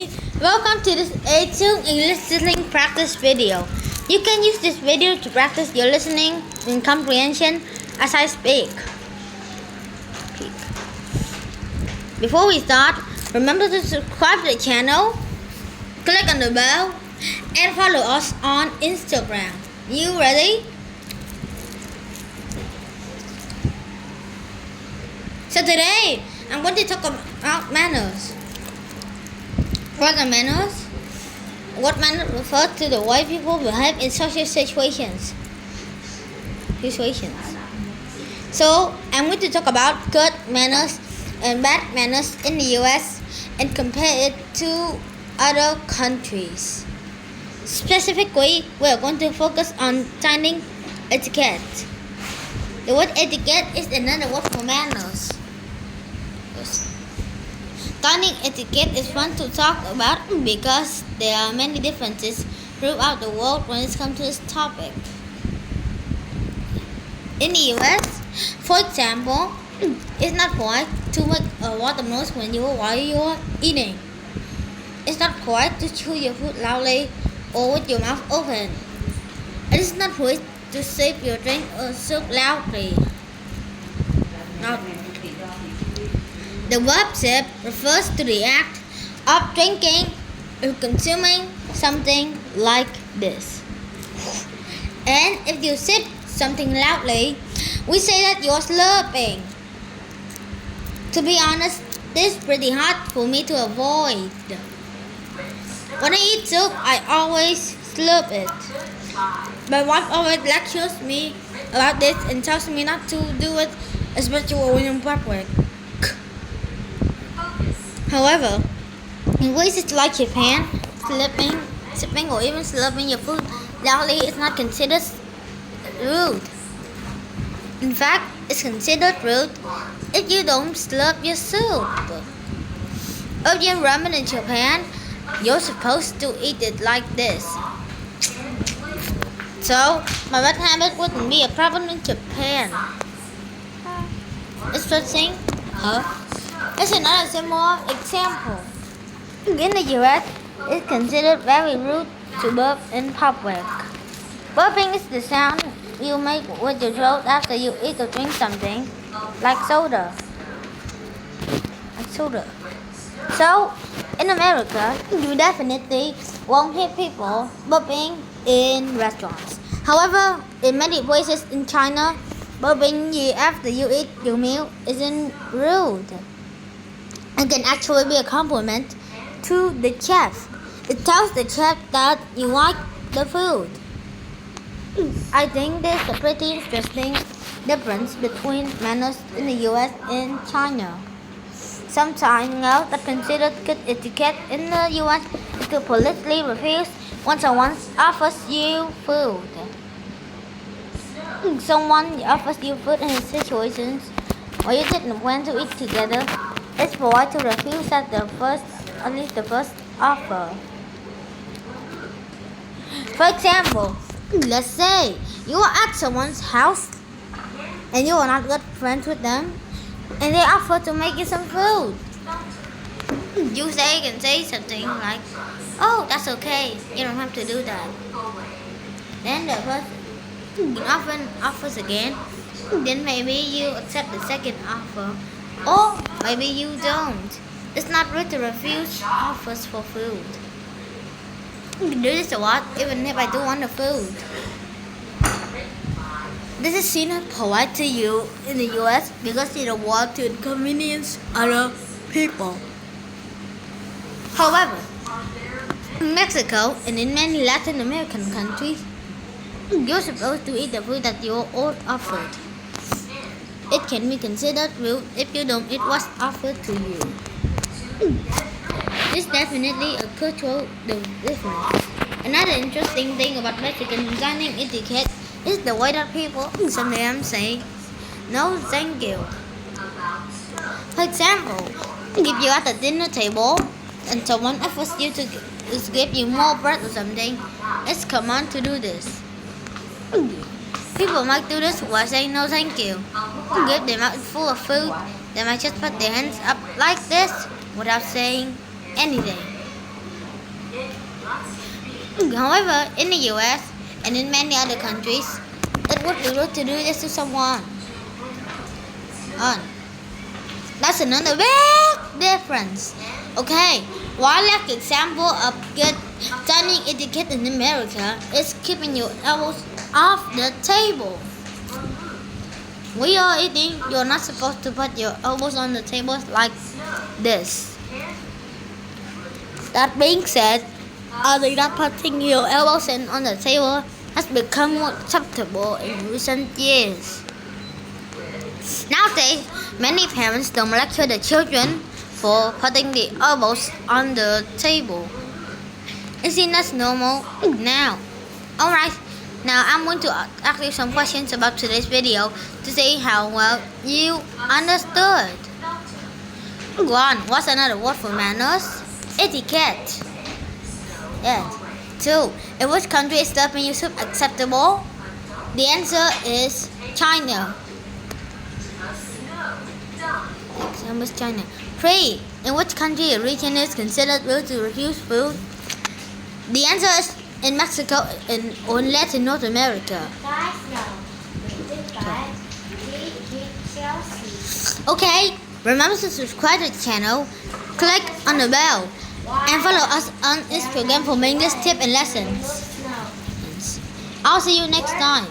Welcome to this A2 English listening practice video. You can use this video to practice your listening and comprehension as I speak. Before we start, remember to subscribe to the channel, click on the bell, and follow us on Instagram. You ready? So today, I'm going to talk about manners. What are manners? What manners refers to the way people behave in social situations. So, I'm going to talk about good manners and bad manners in the US and compare it to other countries. Specifically, we are going to focus on dining etiquette. The word etiquette is another word for manners. Dining etiquette is fun to talk about because there are many differences throughout the world when it comes to this topic. In the US, for example, it's not polite to make a lot of noise while you're eating. It's not polite to chew your food loudly or with your mouth open. It is not polite to sip your drink or soak loudly. The verb sip refers to the act of drinking or consuming something like this. And if you sip something loudly, we say that you're slurping. To be honest, this is pretty hard for me to avoid. When I eat soup, I always slurp it. My wife always lectures me about this and tells me not to do it, especially when in public. However, in places like Japan, sipping or even slurping your food loudly is not considered rude. In fact, it's considered rude if you don't slurp your soup. If you're ramen in Japan, you're supposed to eat it like this. So, my bad habit wouldn't be a problem in Japan. Interesting, huh? Here's another similar example. In the US, it's considered very rude to burp in public. Burping is the sound you make with your throat after you eat or drink something, like soda. So, in America, you definitely won't hear people burping in restaurants. However, in many places in China, burping after you eat your meal isn't rude. It can actually be a compliment to the chef. It tells the chef that you like the food. I think there's a pretty interesting difference between manners in the US and China. Something else that considered good etiquette in the US is to politely refuse when someone offers you food. Someone offers you food in situations where you didn't plan to eat together. It's polite to refuse at least the first offer. For example, let's say you are at someone's house and you are not good friends with them and they offer to make you some food. You can say something like, "Oh, that's okay, you don't have to do that." Then the person often offers again. Then maybe you accept the second offer. Or maybe you don't. It's not rude to refuse offers for food. You can do this a lot, even if I do want the food. This is seen as polite to you in the US because you don't want to inconvenience other people. However, in Mexico and in many Latin American countries, you're supposed to eat the food that you're all offered. It can be considered rude if you don't eat what's offered to you. This is definitely a cultural difference. Another interesting thing about Mexican dining etiquette is the way that people sometimes say no thank you. For example, if you're at a dinner table and someone offers you to give you more bread or something, it's common to do this. People might do this while saying no thank you. Give them out full of food, they might just put their hands up like this without saying anything. However, in the US and in many other countries, it would be rude to do this to someone. That's another big difference. Okay, one last example of good dining etiquette in America is keeping your elbows off the table. When you're eating, you're not supposed to put your elbows on the table like this. That being said, although not putting your elbows on the table has become more acceptable in recent years. Nowadays, many parents don't lecture their children for putting the elbows on the table. It seems that's normal now. Alright, now I'm going to ask you some questions about today's video to see how well you understood. 1. What's another word for manners? Etiquette. Yeah. 2. In which country is stuffing soup acceptable? The answer is China. Example is China. 3. In which country a region is considered rude to refuse food? The answer is in Mexico and in Latin North America. Okay, remember to subscribe to the channel, click on the bell, and follow us on Instagram for English tips and lessons. I'll see you next time.